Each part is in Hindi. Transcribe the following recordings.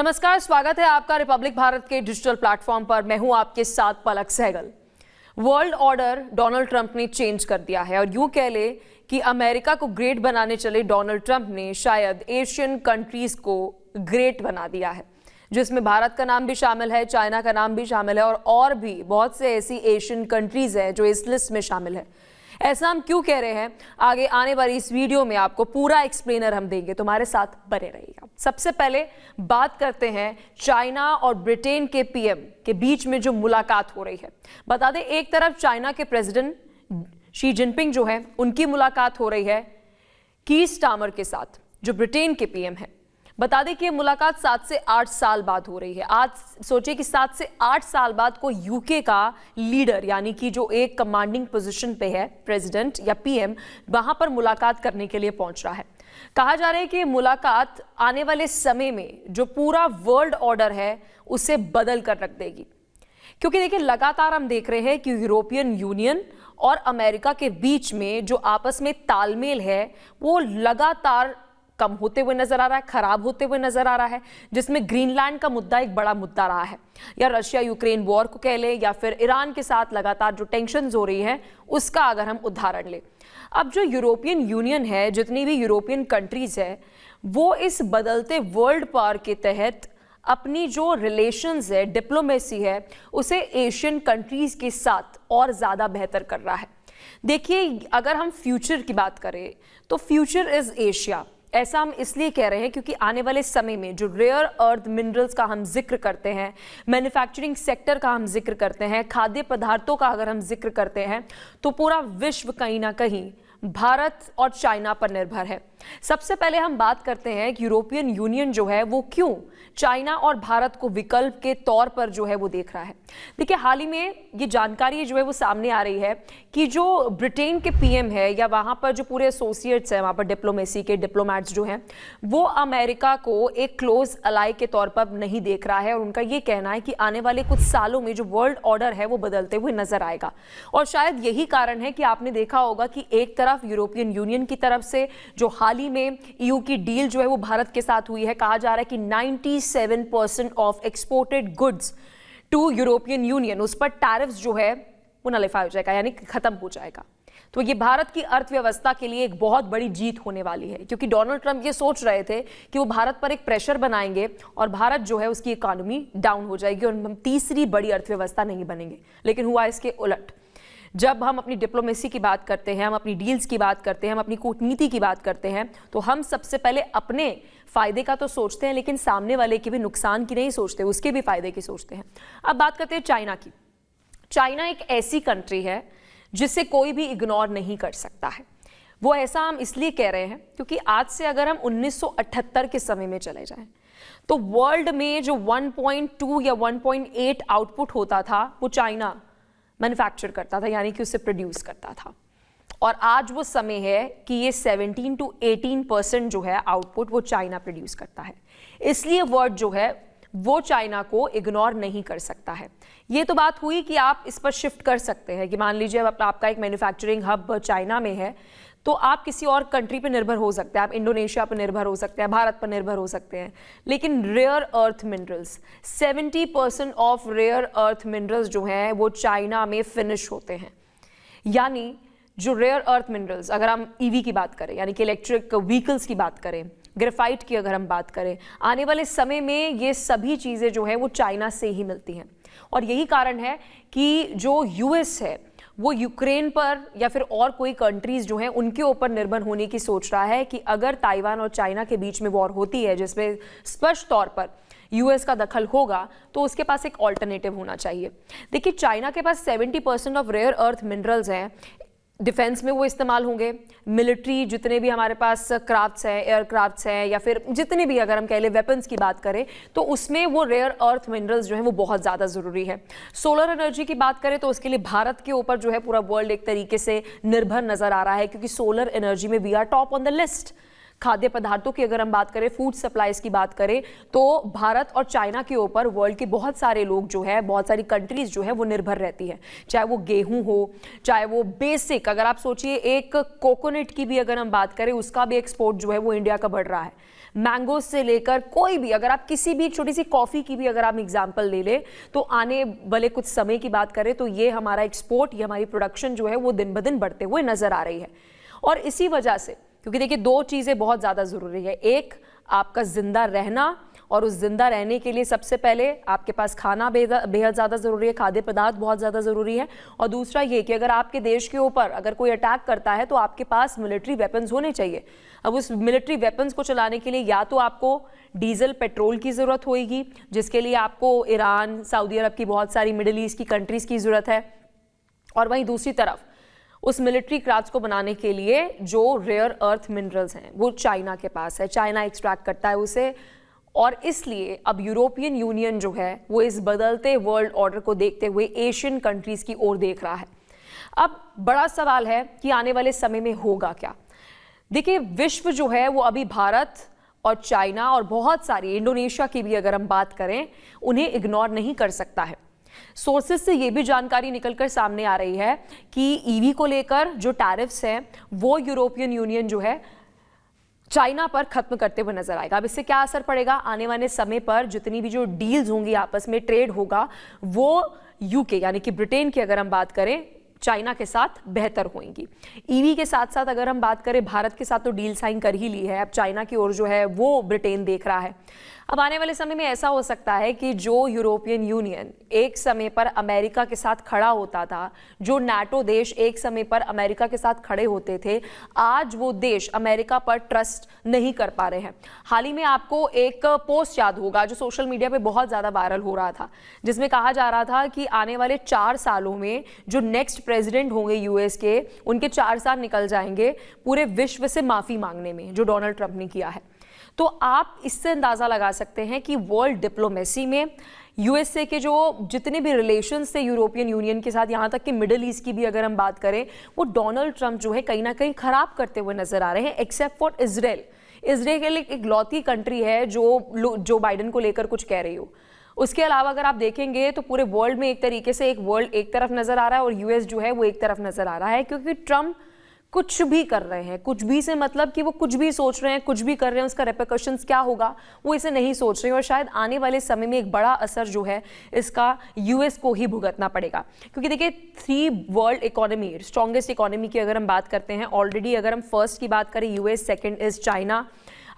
नमस्कार, स्वागत है आपका रिपब्लिक भारत के डिजिटल प्लेटफॉर्म पर। मैं हूं आपके साथ Palak Sehgal. World order Donald Trump ने चेंज कर दिया है और यूं कह ले कि अमेरिका को ग्रेट बनाने चले डोनाल्ड ट्रंप ने शायद एशियन कंट्रीज को ग्रेट बना दिया है, जिसमें भारत का नाम भी शामिल है, चाइना का नाम भी शामिल है और भी बहुत से ऐसी एशियन कंट्रीज हैं जो इस लिस्ट में शामिल है। ऐसा हम क्यों कह रहे हैं, आगे आने वाली इस वीडियो में आपको पूरा एक्सप्लेनर हम देंगे, तो हमारे साथ बने रहिएगा। सबसे पहले बात करते हैं चाइना और ब्रिटेन के पीएम के बीच में जो मुलाकात हो रही है। बता दें, एक तरफ चाइना के प्रेसिडेंट शी जिनपिंग जो है उनकी मुलाकात हो रही है कीर स्टारमर के साथ, जो ब्रिटेन के पीएम है। बता दें कि ये मुलाकात 7 से 8 साल बाद हो रही है। आज सोचिए कि 7 से 8 साल बाद को यूके का लीडर, यानी कि जो एक कमांडिंग पोजीशन पे है, प्रेसिडेंट या पीएम, वहां पर मुलाकात करने के लिए पहुंच रहा है। कहा जा रहा है कि मुलाकात आने वाले समय में जो पूरा वर्ल्ड ऑर्डर है उसे बदल कर रख देगी, क्योंकि देखिए लगातार हम देख रहे हैं कि यूरोपियन यूनियन और अमेरिका के बीच में जो आपस में तालमेल है वो लगातार कम होते हुए नजर आ रहा है, खराब होते हुए नजर आ रहा है, जिसमें ग्रीनलैंड का मुद्दा एक बड़ा मुद्दा रहा है, या रशिया यूक्रेन वॉर को कह ले, या फिर ईरान के साथ लगातार जो टेंशन्स हो रही हैं उसका अगर हम उदाहरण ले। अब जो यूरोपियन यूनियन है, जितनी भी यूरोपियन कंट्रीज है, वो इस बदलते वर्ल्ड पावर के तहत अपनी जो रिलेशंस है, डिप्लोमेसी है, उसे एशियन कंट्रीज के साथ और ज्यादा बेहतर कर रहा है। देखिए, अगर हम फ्यूचर की बात करें तो फ्यूचर इज एशिया। ऐसा हम इसलिए कह रहे हैं क्योंकि आने वाले समय में जो रेयर अर्थ मिनरल्स का हम जिक्र करते हैं, मैन्युफैक्चरिंग सेक्टर का हम जिक्र करते हैं, खाद्य पदार्थों का अगर हम जिक्र करते हैं, तो पूरा विश्व कहीं ना कहीं भारत और चाइना पर निर्भर है। सबसे पहले हम बात करते हैं कि यूरोपियन यूनियन जो है वो क्यों चाइना और भारत को विकल्प के तौर पर जो है वो देख रहा है। देखिए, हाल ही में ये जानकारी जो है वो सामने आ रही है कि जो ब्रिटेन के पीएम है, या वहां पर जो पूरे एसोसिएट्स हैं, वहां पर डिप्लोमेसी के डिप्लोमैट्स जो हैं, वो अमेरिका को एक क्लोज अलाई के तौर पर नहीं देख रहा है, और उनका ये कहना है कि आने वाले कुछ सालों में जो वर्ल्ड ऑर्डर है वो बदलते हुए नजर आएगा। और शायद यही कारण है कि आपने देखा होगा कि एक तरफ यूरोपियन यूनियन की तरफ से जो हाल ही में ईयू की डील जो है वो भारत के साथ हुई है, कहा जा रहा है कि 97% of exported goods to European Union, उस पर टैरिफ्स जो है वो नलिफाई हो जाएगा, यानी खत्म हो जाएगा। तो ये भारत की अर्थव्यवस्था के लिए एक बहुत बड़ी जीत होने वाली है, क्योंकि डोनाल्ड ट्रंप ये सोच रहे थे कि वो भारत पर एक प्रेशर बनाएंगे और भारत जो है उसकी इकोनॉमी डाउन हो जाएगी और हम तीसरी बड़ी अर्थव्यवस्था नहीं बनेंगे। लेकिन हुआ इसके उलट। जब हम अपनी डिप्लोमेसी की बात करते हैं, हम अपनी डील्स की बात करते हैं, हम अपनी कूटनीति की बात करते हैं, तो हम सबसे पहले अपने फायदे का तो सोचते हैं, लेकिन सामने वाले के भी नुकसान की नहीं सोचते, उसके भी फायदे की सोचते हैं। अब बात करते हैं चाइना की। चाइना एक ऐसी कंट्री है जिसे कोई भी इग्नोर नहीं कर सकता है। वो ऐसा हम इसलिए कह रहे हैं क्योंकि आज से अगर हम 1978 के समय में चले जाएं, तो वर्ल्ड में जो 1.2 या 1.8 आउटपुट होता था वो चाइना मैन्युफैक्चर करता था, यानी कि उसे प्रोड्यूस करता था। और आज वो समय है कि ये 17 to 18% जो है आउटपुट वो चाइना प्रोड्यूस करता है। इसलिए वर्ल्ड जो है वो चाइना को इग्नोर नहीं कर सकता है। ये तो बात हुई कि आप इस पर शिफ्ट कर सकते हैं कि मान लीजिए आपका एक मैन्युफैक्चरिंग हब चाइना में है, तो आप किसी और कंट्री पर निर्भर हो सकते हैं, आप इंडोनेशिया पर निर्भर हो सकते हैं, भारत पर निर्भर हो सकते हैं। लेकिन rare earth minerals, 70% of rare earth minerals जो हैं वो चाइना में फिनिश होते हैं। यानी जो रेयर अर्थ मिनरल्स, अगर हम ईवी की बात करें, यानी कि इलेक्ट्रिक व्हीकल्स की बात करें, ग्रेफाइट की अगर हम बात करें, आने वाले समय में ये सभी चीज़ें जो है वो चाइना से ही मिलती हैं। और यही कारण है कि जो यूएस है वो यूक्रेन पर या फिर और कोई कंट्रीज जो हैं उनके ऊपर निर्भर होने की सोच रहा है कि अगर ताइवान और चाइना के बीच में वॉर होती है, जिसमें स्पष्ट तौर पर यूएस का दखल होगा, तो उसके पास एक ऑल्टरनेटिव होना चाहिए। देखिए, चाइना के पास 70% ऑफ रेयर अर्थ मिनरल्स हैं, डिफेंस में वो इस्तेमाल होंगे, मिलिट्री जितने भी हमारे पास क्राफ्ट्स हैं, एयरक्राफ्ट्स हैं, या फिर जितने भी अगर हम कह लें वेपन्स की बात करें, तो उसमें वो रेयर अर्थ मिनरल्स जो हैं वो बहुत ज़्यादा ज़रूरी है। सोलर एनर्जी की बात करें तो उसके लिए भारत के ऊपर जो है पूरा वर्ल्ड एक तरीके से निर्भर नज़र आ रहा है, क्योंकि सोलर एनर्जी में we are top on the list. खाद्य पदार्थों की अगर हम बात करें, फूड सप्लाईज की बात करें, तो भारत और चाइना के ऊपर वर्ल्ड के बहुत सारे लोग जो है, बहुत सारी कंट्रीज जो है वो निर्भर रहती है। चाहे वो गेहूं हो, चाहे वो बेसिक, अगर आप सोचिए एक कोकोनट की भी अगर हम बात करें, उसका भी एक्सपोर्ट जो है वो इंडिया का बढ़ रहा है। मैंगो से लेकर कोई भी, अगर आप किसी भी छोटी सी कॉफ़ी की भी अगर आप एग्जाम्पल ले लें तो आने वाले कुछ समय की बात करें तो ये हमारा एक्सपोर्ट, ये हमारी प्रोडक्शन जो है वो दिन ब दिन बढ़ते हुए नज़र आ रही है। और इसी वजह से, क्योंकि देखिए दो चीज़ें बहुत ज़्यादा ज़रूरी है, एक आपका ज़िंदा रहना, और उस जिंदा रहने के लिए सबसे पहले आपके पास खाना बेहद ज़्यादा ज़रूरी है, खाद्य पदार्थ बहुत ज़्यादा ज़रूरी है, और दूसरा ये कि अगर आपके देश के ऊपर अगर कोई अटैक करता है तो आपके पास मिलिट्री वेपन्स होने चाहिए। अब उस मिलिट्री वेपन्स को चलाने के लिए या तो आपको डीजल पेट्रोल की ज़रूरत होगी, जिसके लिए आपको ईरान, सऊदी अरब की बहुत सारी मिडिल ईस्ट की कंट्रीज़ की ज़रूरत है, और वहीं दूसरी तरफ उस मिलिट्री क्राफ्ट्स को बनाने के लिए जो रेयर अर्थ मिनरल्स हैं वो चाइना के पास है, चाइना एक्सट्रैक्ट करता है उसे। और इसलिए अब यूरोपियन यूनियन जो है वो इस बदलते वर्ल्ड ऑर्डर को देखते हुए एशियन कंट्रीज़ की ओर देख रहा है। अब बड़ा सवाल है कि आने वाले समय में होगा क्या। देखिए विश्व जो है वो अभी भारत और चाइना और बहुत सारी, इंडोनेशिया की भी अगर हम बात करें, उन्हें इग्नोर नहीं कर सकता है। सोर्सेस से ये भी जानकारी निकलकर सामने आ रही है कि ईवी को लेकर जो टैरिफ्स हैं वो यूरोपियन यूनियन जो है चाइना पर खत्म करते हुए नजर आएगा। अब इससे क्या असर पड़ेगा आने वाले समय पर, जितनी भी जो डील्स होंगी आपस में, ट्रेड होगा, वो यूके यानी कि ब्रिटेन की अगर हम बात करें चाइना के साथ बेहतर होंगी। ईवी के साथ साथ अगर हम बात करें भारत के साथ तो डील साइन कर ही ली है, अब चाइना की ओर जो है वो ब्रिटेन देख रहा है। अब आने वाले समय में ऐसा हो सकता है कि जो यूरोपियन यूनियन एक समय पर अमेरिका के साथ खड़ा होता था, जो नाटो देश एक समय पर अमेरिका के साथ खड़े होते थे, आज वो देश अमेरिका पर ट्रस्ट नहीं कर पा रहे हैं। हाल ही में आपको एक पोस्ट याद होगा जो सोशल मीडिया पे बहुत ज़्यादा वायरल हो रहा था, जिसमें कहा जा रहा था कि आने वाले 4 सालों में जो नेक्स्ट प्रेसिडेंट होंगे यूएस के, उनके 4 साल निकल जाएंगे पूरे विश्व से माफ़ी मांगने में, जो डोनाल्ड ट्रंप ने किया है। तो आप इससे अंदाज़ा लगा सकते हैं कि वर्ल्ड डिप्लोमेसी में यूएसए के जो जितने भी रिलेशंस थे यूरोपियन यूनियन के साथ, यहाँ तक कि मिडिल ईस्ट की भी अगर हम बात करें, वो डोनाल्ड ट्रंप जो है कहीं ना कहीं खराब करते हुए नजर आ रहे हैं, एक्सेप्ट फॉर इजराइल। इजराइल एक लौती कंट्री है जो बाइडेन को लेकर कुछ कह रही हो। उसके अलावा अगर आप देखेंगे तो पूरे वर्ल्ड में एक तरीके से एक वर्ल्ड एक तरफ नजर आ रहा है और यूएस जो है वो एक तरफ नजर आ रहा है, क्योंकि ट्रंप कुछ भी कर रहे हैं, कुछ भी से मतलब कि वो कुछ भी सोच रहे हैं, कुछ भी कर रहे हैं, उसका रेपरकशंस क्या होगा वो इसे नहीं सोच रहे हैं। और शायद आने वाले समय में एक बड़ा असर जो है इसका यूएस को ही भुगतना पड़ेगा, क्योंकि देखिए 3 वर्ल्ड इकोनॉमी, स्ट्रॉन्गेस्ट इकोनॉमी की अगर हम बात करते हैं, ऑलरेडी अगर हम फर्स्ट की बात करें यूएस, सेकेंड इज चाइना।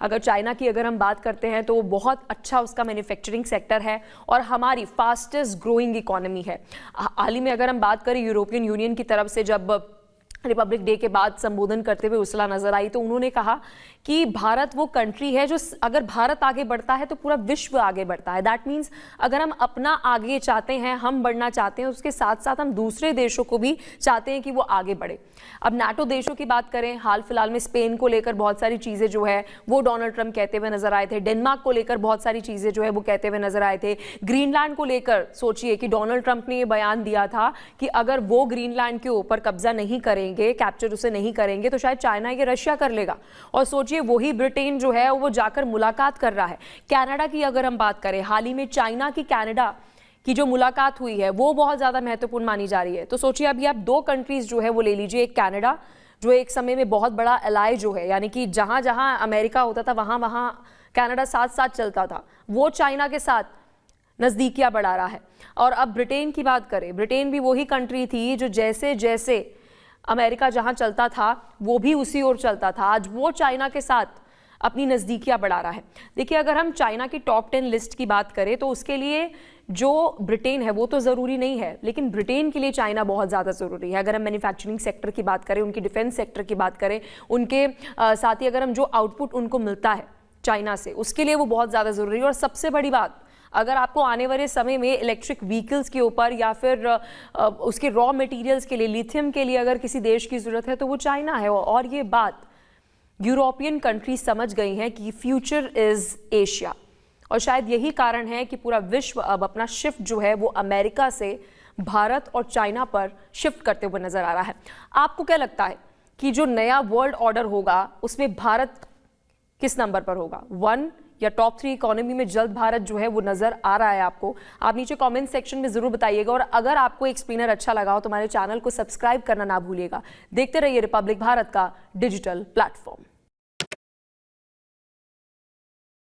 अगर चाइना की अगर हम बात करते हैं तो बहुत अच्छा उसका मैन्युफैक्चरिंग सेक्टर है और हमारी फास्टेस्ट ग्रोइंग इकोनॉमी है। हाल ही में अगर हम बात करें यूरोपियन यूनियन की तरफ से जब रिपब्लिक डे के बाद संबोधन करते हुए उर्सुला नजर आई तो उन्होंने कहा कि भारत वो कंट्री है जो अगर भारत आगे बढ़ता है तो पूरा विश्व आगे बढ़ता है। दैट मीन्स अगर हम अपना आगे चाहते हैं, हम बढ़ना चाहते हैं, उसके साथ साथ हम दूसरे देशों को भी चाहते हैं कि वो आगे बढ़े। अब नाटो देशों की बात करें, हाल फिलहाल में स्पेन को लेकर बहुत सारी चीज़ें जो है वो डोनाल्ड ट्रंप कहते हुए नजर आए थे। डेनमार्क को लेकर बहुत सारी चीज़ें जो है वो कहते हुए नजर आए थे। ग्रीनलैंड को लेकर सोचिए कि डोनाल्ड ट्रंप ने ये बयान दिया था कि अगर वो ग्रीनलैंड के ऊपर कब्जा नहीं करेंगे, कैप्चर उसे नहीं करेंगे, तो शायद चाइना ये रशिया कर लेगा। और सोचिए वही ब्रिटेन जो है वो जाकर मुलाकात कर रहा है। कनाडा की अगर हम बात करें, हाल ही में चाइना की कनाडा की जो मुलाकात हुई है वो बहुत ज़्यादा महत्वपूर्ण मानी जा रही है। तो सोचिए अभी आप 2 कंट्रीज़ जो है वो ले लीजिए, एक कनाडा जो एक समय में बहुत बड़ा एलाय जो है, यानी कि जहाँ जहाँ अमेरिका होता था वहाँ वहाँ कनाडा साथ साथ चलता था, वो चाइना के साथ नज़दीकियाँ बढ़ा रहा है। और अब ब्रिटेन की बात करें, ब्रिटेन भी वही कंट्री थी जो जैसे जैसे अमेरिका जहाँ चलता था वो भी उसी ओर चलता था, आज वो चाइना के साथ अपनी नज़दीकियाँ बढ़ा रहा है। देखिए अगर हम चाइना की टॉप 10 लिस्ट की बात करें तो उसके लिए जो ब्रिटेन है वो तो ज़रूरी नहीं है, लेकिन ब्रिटेन के लिए चाइना बहुत ज़्यादा ज़रूरी है। अगर हम मैन्युफैक्चरिंग सेक्टर की बात करें, उनकी डिफेंस सेक्टर की बात करें, उनके साथ ही अगर हम जो आउटपुट उनको मिलता है चाइना से, उसके लिए वो बहुत ज़्यादा ज़रूरी है। और सबसे बड़ी बात, अगर आपको आने वाले समय में इलेक्ट्रिक व्हीकल्स के ऊपर या फिर उसके रॉ मटेरियल्स के लिए, लिथियम के लिए अगर किसी देश की ज़रूरत है तो वो चाइना है। और ये बात यूरोपियन कंट्री समझ गई हैं कि फ्यूचर इज़ एशिया, और शायद यही कारण है कि पूरा विश्व अब अपना शिफ्ट जो है वो अमेरिका से भारत और चाइना पर शिफ्ट करते हुए नज़र आ रहा है। आपको क्या लगता है कि जो नया वर्ल्ड ऑर्डर होगा उसमें भारत किस नंबर पर होगा, 1 या टॉप 3 इकोनॉमी में जल्द भारत जो है वो नजर आ रहा है आपको? आप नीचे कमेंट सेक्शन में जरूर बताइएगा। और अगर आपको एक्सप्लेनर अच्छा लगा हो तो हमारे चैनल को सब्सक्राइब करना ना भूलिएगा। देखते रहिए रिपब्लिक भारत का डिजिटल प्लेटफॉर्म।